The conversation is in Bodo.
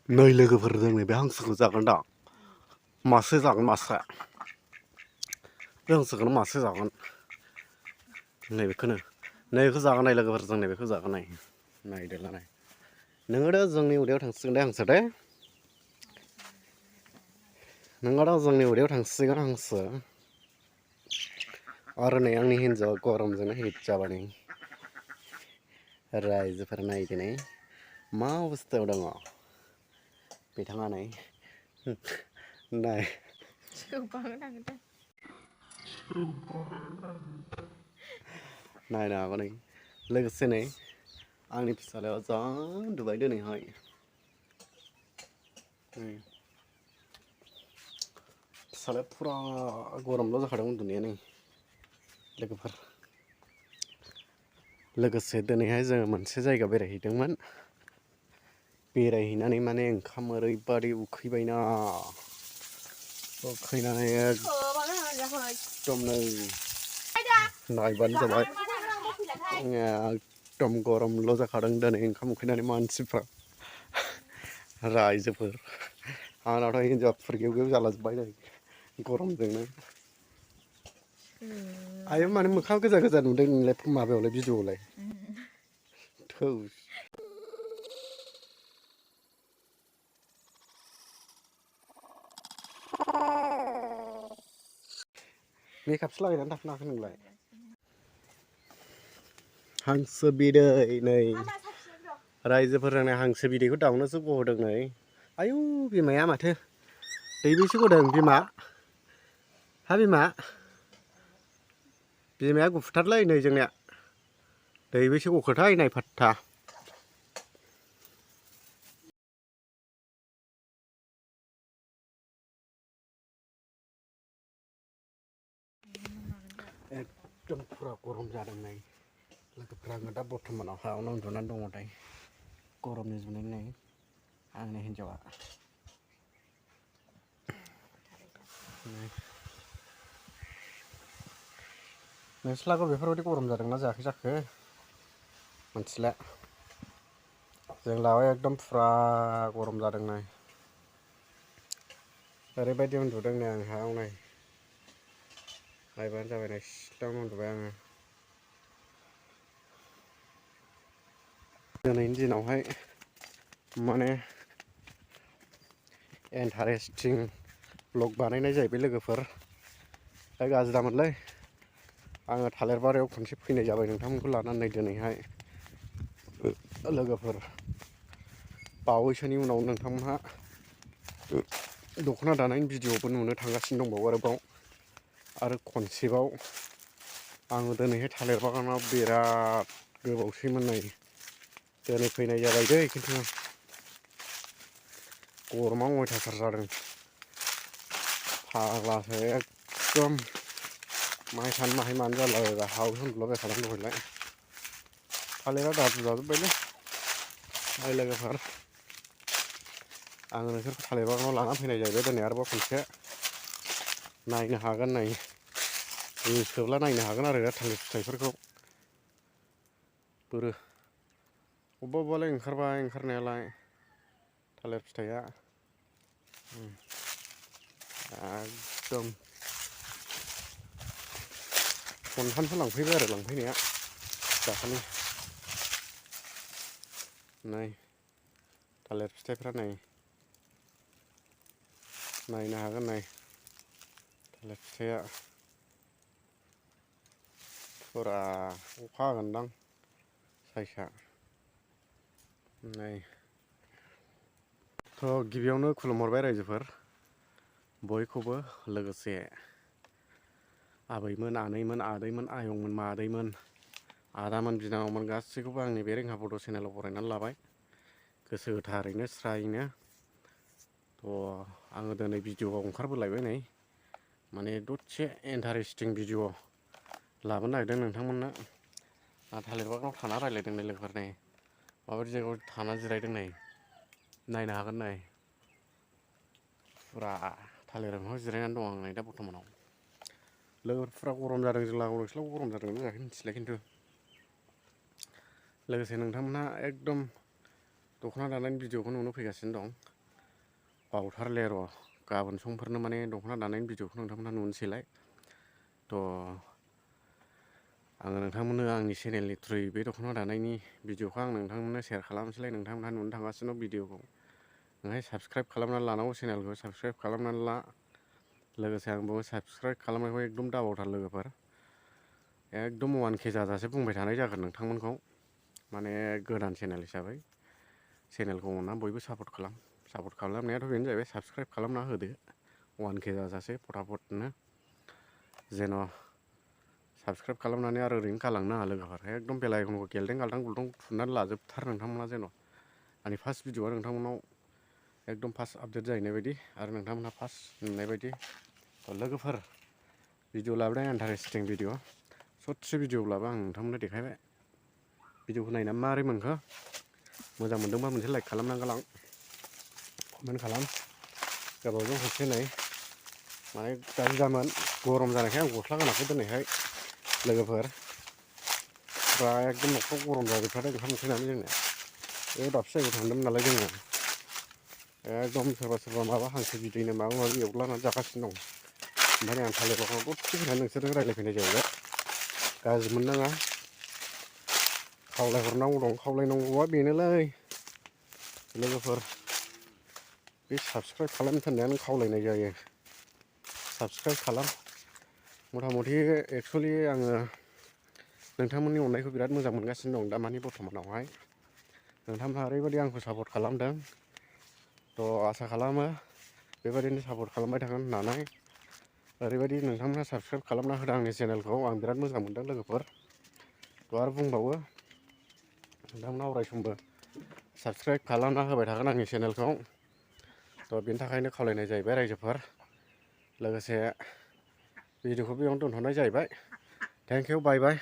नै लोगोफोरजों नैबे हांसोखौ जागोन दा मासे जागोन मासे बे हांसोखौनो मासे जागोन नैबेखौ जागोन नाय लोगोफोरजों नैबेखौ जागोन नाय नायदोला नाय नोङो दा जोंनि उदैयाव थांसिगोन दे हांसो दे नोङो दा जोंनि उदैयाव थांसिगोन हांसो आरो नै आंनि हिन्जावा गरमजोंनो हिट जाबाय रायजोफोरा नायदो नै मा अबस्थायाव दङ बिथाङा नै नाय नायनो हागौ नै लोगोसे नै आंनि फिसालाया जा उन्दुबाय दिनैहाय फिसालाया फुरा गरमल' जाखादों उन्दुनाया नै लोगोफोर लोगोसे दिनैहाय जोङो मोनसे जायगायाव बेरायहैदोंमोन बेरायहैनानै माने ओंखाम ओरैबादि उखैबायना उखैनानै एकदम नै नायबानो जाबाय एकदम गरमल' जाखादों दिनै ओंखाम उखैनानै मानसिफ्रा रायजोफोर आंनाथ' हिन्जावा फुरगेव गेव जालाजोब्बाय नै गरमजोंनो आयो माने मोखाङा गोजा गोजा नुदों नोंलाय माबायावलाय भिडिअआवलाय थौ मेकआपसो लागायनानै थाफिनाखै नोंलाय हांसो बिदै नै रायजोफोरा नै हांसो बिदैखौ दाउनोसो गहोदों नै आयौ बिमाया माथो दैबेसे गदों बिमा हा बिमाया गुफुरथारलै नै जोंनिया दैबेसे गखोथाय नाय फात्ता एकदम फुरा गरम जादों नै लोगोफोरा आङो दा बर्थमानाव हायावनो उन्दुनानै दङ दाय गरमनि जुनै नै आंनि हिन्जावा नोंस्लाबो बेफोरबायदि गरम जादोंना जायाखै जाखो मोनथिला जों लाबाय एकदम फुरा गरम जादों नै ओरैबायदि उन्दुदों नै आं हायाव नै नायबानो जाबाय नै सिथ्लायावनो उन्दुबाय आङो दिनैनि दिनावहाय माने इन्टारेस्टिं ब्लग बानायनाय जाहैबाय लोगोफोर दा गाज्रि दामोनलै आङो थालिर बारियाव खनसे फैनाय जाबाय नोंथांमोनखौ लानानै दिनैहाय लोगोफोर बावैसोनि उनाव नोंथांमोनहा दख'ना दानायनि भिडिअबो नुनो थांगासिनो दंबावो आरोबाव आरो खनसेबाव आङो दिनैहाय थालिर बागानाव बिराद गोबावसैमोन नै दिनै फैनाय जाबाय दै खिन्थु गरमा अयथासार जादों फाग्लासो एकदम माहाय थानो मानो जालाबायबा हायावसो उन्दुलाबायखादों दहायलाय थालिरा दादु जाजोब्बायलै ओइ लोगोफोर आङो नोंसोरखौ थालिर बागानाव लाना फैनाय जाहैबाय दिनै आरोबाव खनसे नायनो हागोन नै गोसोब्ला नायनो हागोन आरो थालिर फिथाइफोरखौ बोरो अबेबा अबेबालाय ओंखारबाय ओंखारनायालाय थालिर फिथाइया एकदम खनथामसो लांफैबाय आरो लांफैनाया दाखालि नै थालिर फिथाइफ्रा नै नायनो हागोन नै थालिर फिथाइया फुरा अखा हागोनदां साइसआ नै थ' गिबियावनो खुलुमहरबाय रायजोफोर बयखौबो लोगोसे आबैमोन आनैमोन आदैमोन आयंमोन मादैमोन आदामोन बिनानावमोन गासैखौबो आंनि बे रेंहा बड' चेनेलाव बरायनानै लाबाय गोसो गोथारैनो स्रायैनो थ' आङो दिनै भिडिअआव ओंखारबोलायबाय नै माने दसे इन्टारेस्टिं भिडिअ लाबोनो नागिरदों नोंथांमोननो थालिर बागानाव थाना रायज्लायदों नै लोगोफोर नै माबायदि जायगायाव थाना जिरायदों नै नायनो हागोन नै फुरा थालिर बिफाङाव जिरायनानै दं आं नै दा बर्थमानाव लोगोफोरा गरम जादों जों लागोयाव नोंसोरनाव गरम जादोंना जायाखै मिथिला खिन्थु लोगोसे नोंथांमोनहा एकदम दख'ना दानायनि भिडिअखौ नुनो फैगासिनो दं बावथारले र' गाबोन समफोरनो माने दख'ना दानायनि भिडिअखौ नोंथांमोनहा नुनोसैलाय। आङो नोंथांमोननो आंनि चेनेलनि थ्रुयै बे दख'ना दानायनि भिडिअखौ आं नोंथांमोननो शेयार खालामसैलाय। नोंथांमोनहा नुनो थांगासिनो दं भिडिअखौ। नोंहाय साबस्क्राइब खालामनानै लानांगौ, चेनेलखौ साबस्क्राइब खालामनानै ला। लोगोसे आं बुङो साबस्क्राइब खालामनायखौ एकदम दाबावथार लोगोफोर। एकदम 1K जाजासे बुंबाय थानाय जागोन नोंथांमोनखौ। माने गोदान चेनेल हिसाबै चेनेलखौ अनना बयबो सापर्ट खालाम। सापर्ट खालामनायाथ' बेनो जाहैबाय साबस्क्राइब खालामना होदो 1K जाजासे फटाफटनो। जेन' साबस्क्राइब खालामनानै आरो ओरैनो गालांनो नाङा लोगोफोर। एकदम बेल आइकनखौ गेलदें गालदां गुलदुं थुनानै लाजोबथार नोंथांमोना, जेन' आंनि फार्स्ट भिडिअआ नोंथांमोनाव एकदम फार्स्ट आपडेट जाहैनाय बायदि आरो नोंथांमोनहा फार्स्ट नुनाय बायदि। लोगोफोर भिडिअ लाबोदों इन्टारेस्टिं भिडिअ। ससे भिडिअब्लाबो आं नोंथांमोननो देखायबाय। भिडिअखौ नायनानै माबोरै मोनखो? मोजां मोनदोंबा मोनसे लाइक खालामनानै गालां, कमेन्ट खालाम। गोबावजों खनसे नै माने गाज्रि जामोन, गरम जानायखाय आं गस्ला गानाखै दिनैहाय लोगोफोर। फ्राय एकदम न'खराव गरम जाजोबथारदों ओंखाम ओंख्रि जोंना। बे दाबसे जायगायाव थांदोंमोन नालाय जोङो। एकदम सोरबा माबा हांसो बिदैनो माबा माबि एवलानानै जागासिनो दं। ओमफ्राय आं थालिर बागानाव दसे फैनानै नोंसोरजों रायज्लायफैनाय जाहैबाय। गाज्रि मोननाङा, खावलायहरनांगौ दं। खावलायनांगौआ बेनोलै लोगोफोर, बे साबस्क्राइब खालामनो थिननायानो खावलायनाय जायो। साबस्क्राइब खालाम। मथा मथि एक्सुवेलि आङो नोंथांमोननि अननायखौ बिराद मोजां मोनगासिनो दं दामानि बर्थमानावहाय। नोंथांमोनहा ओरैबायदि आंखौ सापर्ट खालामदों। आसा खालामो बेबायदिनो सापर्ट खालामबाय थागोन होननानै। ओरैबायदि नोंथांमोनहा साबस्क्राइब खालामना होदों आंनि चेनेलखौ, आं बिराद मोजां मोनदों लोगोफोर। आरो बुंबावो नोंथांमोनहा अरायसमबो साबस्क्राइब खालामना होबाय थागोन आंनि चेनेलखौ। बेनि थाखायनो खावलायनाय जाहैबाय रायजोफोर। लोगोसे भिडिअखौ बेयावनो दोनथ'नाय जाहैबाय। Thank you, bye bye.